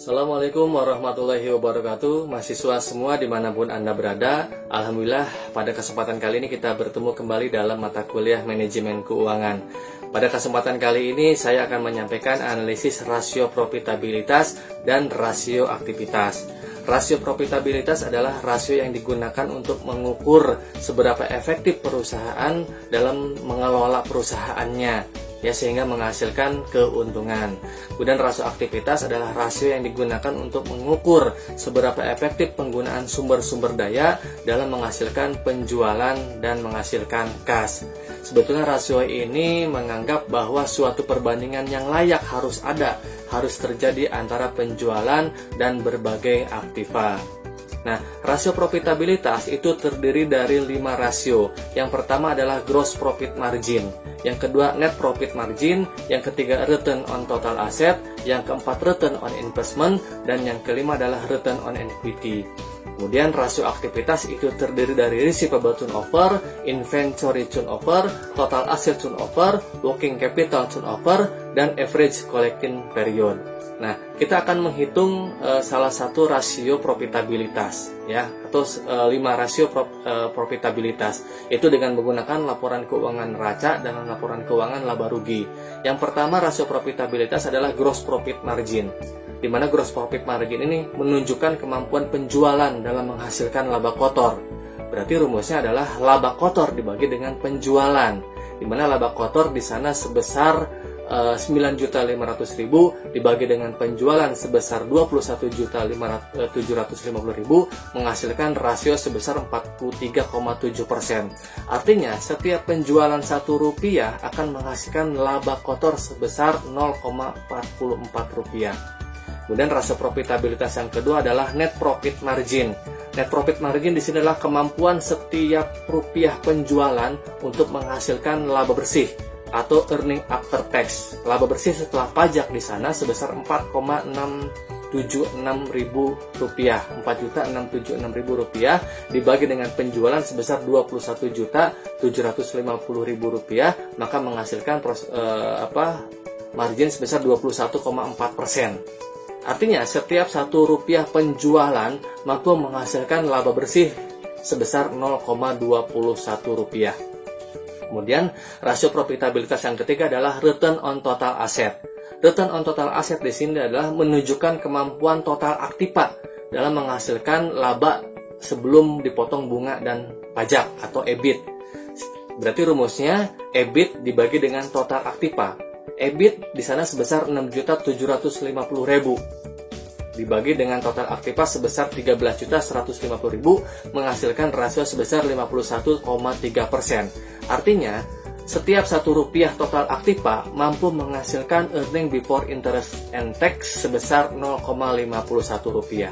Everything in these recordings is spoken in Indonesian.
Assalamualaikum warahmatullahi wabarakatuh. Mahasiswa semua dimanapun Anda berada, Alhamdulillah pada kesempatan kali ini kita bertemu kembali dalam mata kuliah Manajemen Keuangan. Pada kesempatan kali ini saya akan menyampaikan analisis rasio profitabilitas dan rasio aktivitas. Rasio profitabilitas adalah rasio yang digunakan untuk mengukur seberapa efektif perusahaan dalam mengelola perusahaannya, sehingga menghasilkan keuntungan. Kemudian rasio aktivitas adalah rasio yang digunakan untuk mengukur seberapa efektif penggunaan sumber-sumber daya dalam menghasilkan penjualan dan menghasilkan kas. Sebetulnya rasio ini menganggap bahwa suatu perbandingan yang layak harus terjadi antara penjualan dan berbagai aktiva. Nah, rasio profitabilitas itu terdiri dari 5 rasio. Yang pertama adalah gross profit margin, yang kedua net profit margin, yang ketiga return on total asset, yang keempat return on investment, dan yang kelima adalah return on equity. Kemudian rasio aktivitas itu terdiri dari receivable turnover, inventory turnover, total asset turnover, working capital turnover, dan average collecting period. Nah, kita akan menghitung salah satu rasio profitabilitas, atau 5 rasio profitabilitas, itu dengan menggunakan laporan keuangan neraca dan laporan keuangan laba rugi. Yang pertama rasio profitabilitas adalah gross profit margin, di mana gross profit margin ini menunjukkan kemampuan penjualan dalam menghasilkan laba kotor. Berarti rumusnya adalah laba kotor dibagi dengan penjualan, di mana laba kotor di sana sebesar 9.500.000 dibagi dengan penjualan sebesar 21.750.000 menghasilkan rasio sebesar 43,7%. Artinya setiap penjualan Rp1 akan menghasilkan laba kotor sebesar 0,44 rupiah. Kemudian rasio profitabilitas yang kedua adalah net profit margin. Net profit margin di sini adalah kemampuan setiap rupiah penjualan untuk menghasilkan laba bersih atau earning after tax. Laba bersih setelah pajak di sana sebesar 4,676 ribu rupiah, 4.676.000 rupiah dibagi dengan penjualan sebesar 21.750.000 rupiah, maka menghasilkan margin sebesar 21,4%. Artinya setiap Rp1 penjualan mampu menghasilkan laba bersih sebesar 0,21 rupiah. Kemudian rasio profitabilitas yang ketiga adalah return on total asset. Return on total asset di sini adalah menunjukkan kemampuan total aktiva dalam menghasilkan laba sebelum dipotong bunga dan pajak atau EBIT. Berarti rumusnya EBIT dibagi dengan total aktiva. EBIT di sana sebesar 6.750.000 dibagi dengan total aktiva sebesar 13.150.000 menghasilkan rasio sebesar 51,3%. Artinya, setiap Rp1 total aktiva mampu menghasilkan earning before interest and tax sebesar 0,51 rupiah.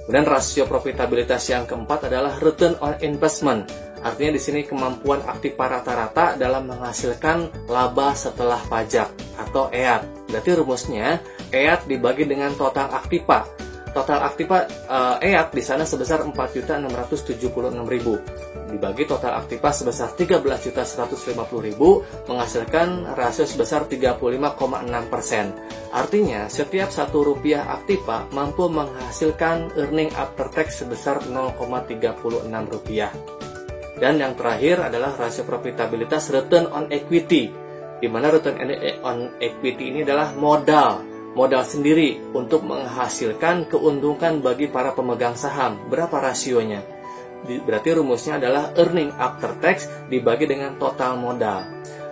Kemudian rasio profitabilitas yang keempat adalah return on investment. Artinya di sini kemampuan aktiva rata-rata dalam menghasilkan laba setelah pajak atau EAT. Berarti rumusnya EAT dibagi dengan total aktiva. Total aktiva EAT di sana sebesar 4.676.000 dibagi total aktiva sebesar 13.150.000 menghasilkan rasio sebesar 35,6%. Artinya setiap Rp1 aktiva mampu menghasilkan earning after tax sebesar 0,36 rupiah. Dan yang terakhir adalah rasio profitabilitas return on equity, di mana return on equity ini adalah modal sendiri untuk menghasilkan keuntungan bagi para pemegang saham. Berapa rasionya? Berarti rumusnya adalah earning after tax dibagi dengan total modal.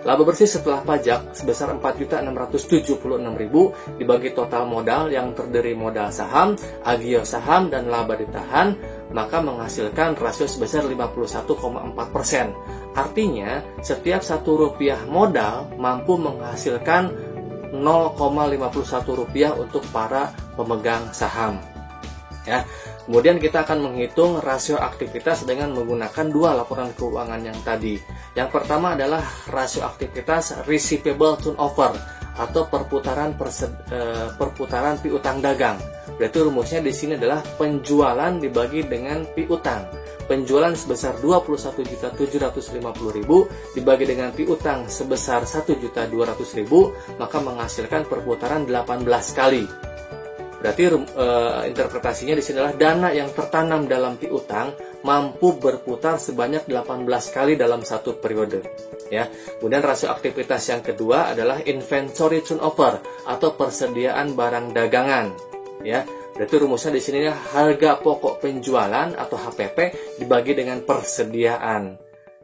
Laba bersih setelah pajak sebesar 4.676.000 dibagi total modal yang terdiri modal saham, agio saham, dan laba ditahan, maka menghasilkan rasio sebesar 51,4%. Artinya, setiap Rp1 modal mampu menghasilkan 0,51 rupiah untuk para pemegang saham. Kemudian kita akan menghitung rasio aktivitas dengan menggunakan 2 laporan keuangan yang tadi. Yang pertama adalah rasio aktivitas receivable turnover atau perputaran piutang dagang. Berarti rumusnya di sini adalah penjualan dibagi dengan piutang. Penjualan sebesar 21.750.000 dibagi dengan piutang sebesar 1.200.000, maka menghasilkan perputaran 18 kali. Berarti interpretasinya di sini adalah dana yang tertanam dalam piutang mampu berputar sebanyak 18 kali dalam satu periode. Ya. Kemudian rasio aktivitas yang kedua adalah inventory turnover atau persediaan barang dagangan. Ya. Berarti rumusnya di sini harga pokok penjualan atau HPP dibagi dengan persediaan.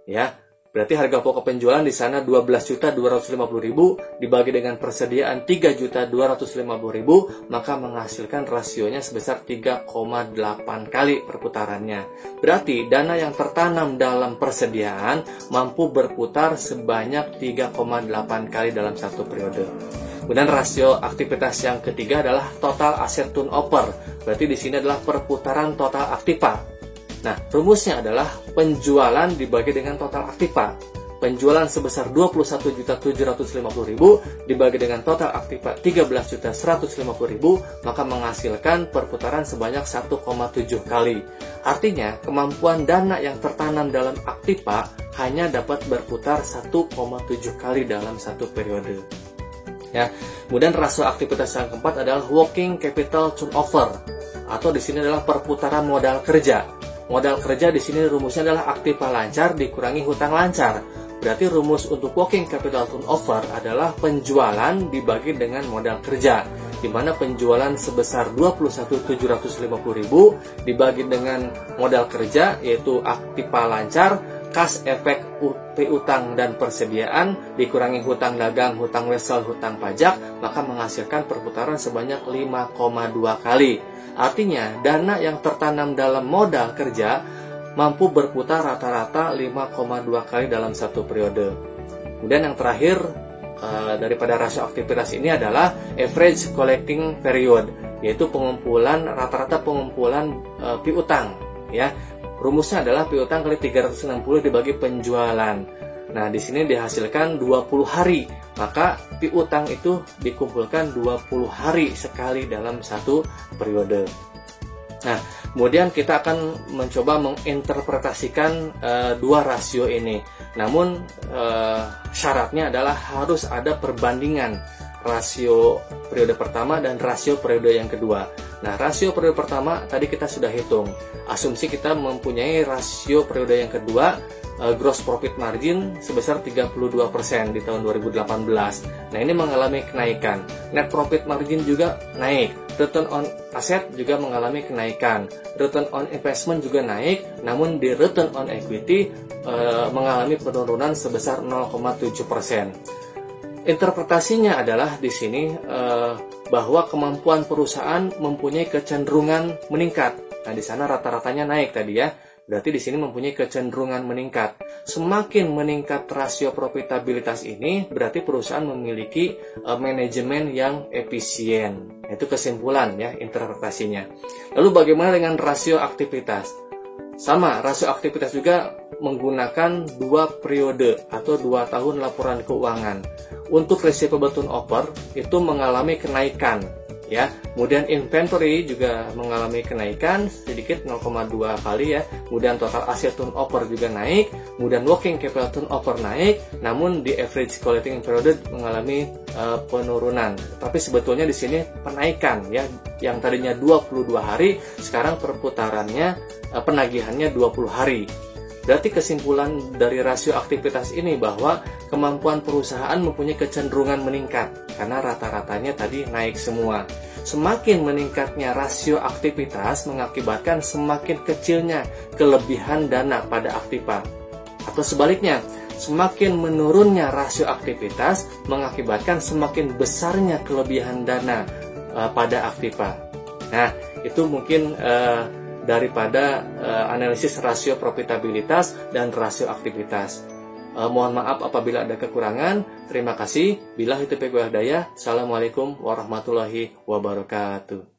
Ya. Berarti harga pokok penjualan di sana 12.250.000 dibagi dengan persediaan 3.250.000, maka menghasilkan rasionya sebesar 3,8 kali perputarannya. Berarti dana yang tertanam dalam persediaan mampu berputar sebanyak 3,8 kali dalam satu periode. Kemudian rasio aktivitas yang ketiga adalah total asset turnover. Berarti di sini adalah perputaran total aktiva. Nah, rumusnya adalah penjualan dibagi dengan total aktiva. Penjualan sebesar 21.750.000 dibagi dengan total aktiva 13.150.000, maka menghasilkan perputaran sebanyak 1,7 kali. Artinya, kemampuan dana yang tertanam dalam aktiva hanya dapat berputar 1,7 kali dalam satu periode. Ya. Kemudian rasio aktivitas yang keempat adalah working capital turnover, atau di sini adalah perputaran modal kerja. Modal kerja di sini rumusnya adalah aktiva lancar dikurangi hutang lancar. Berarti rumus untuk working capital turnover adalah penjualan dibagi dengan modal kerja, di mana penjualan sebesar 21.750.000 dibagi dengan modal kerja yaitu aktiva lancar, kas efek piutang dan persediaan dikurangi hutang dagang, hutang wesel, hutang pajak, maka menghasilkan perputaran sebanyak 5,2 kali. Artinya, dana yang tertanam dalam modal kerja mampu berputar rata-rata 5,2 kali dalam satu periode. Kemudian yang terakhir daripada rasio aktivitas ini adalah average collecting period, yaitu rata-rata pengumpulan piutang. Ya, rumusnya adalah piutang kali 360 dibagi penjualan. Nah, di sini dihasilkan 20 hari. Maka piutang itu dikumpulkan 20 hari sekali dalam satu periode. Nah, kemudian kita akan mencoba menginterpretasikan dua rasio ini. Namun syaratnya adalah harus ada perbandingan rasio periode pertama dan rasio periode yang kedua. Nah, rasio periode pertama tadi kita sudah hitung. Asumsi kita mempunyai rasio periode yang kedua, gross profit margin sebesar 32% di tahun 2018. Nah, ini mengalami kenaikan. Net profit margin juga naik. Return on asset juga mengalami kenaikan. Return on investment juga naik, namun di return on equity mengalami penurunan sebesar 0,7%. Interpretasinya adalah di sini bahwa kemampuan perusahaan mempunyai kecenderungan meningkat. Nah, di sana rata-ratanya naik tadi ya. Berarti di sini mempunyai kecenderungan meningkat. Semakin meningkat rasio profitabilitas ini, berarti perusahaan memiliki manajemen yang efisien. Itu kesimpulan ya, interpretasinya. Lalu bagaimana dengan rasio aktivitas? Sama, rasio aktivitas juga menggunakan 2 periode atau 2 tahun laporan keuangan. Untuk receivable turnover itu mengalami kenaikan. Ya, kemudian inventory juga mengalami kenaikan sedikit 0,2 kali ya. Kemudian total asset turnover juga naik, kemudian working capital turnover naik, namun di average collecting period mengalami penurunan. Tapi sebetulnya di sini penaikan ya, yang tadinya 22 hari sekarang perputarannya penagihannya 20 hari. Berarti kesimpulan dari rasio aktivitas ini bahwa kemampuan perusahaan mempunyai kecenderungan meningkat karena rata-ratanya tadi naik semua. Semakin meningkatnya rasio aktivitas mengakibatkan semakin kecilnya kelebihan dana pada aktiva. Atau sebaliknya, semakin menurunnya rasio aktivitas mengakibatkan semakin besarnya kelebihan dana pada aktiva. Nah, itu mungkin daripada analisis rasio profitabilitas dan rasio aktivitas. Mohon maaf apabila ada kekurangan. Terima kasih. Billahi taufiq wal hidayah. Assalamualaikum warahmatullahi wabarakatuh.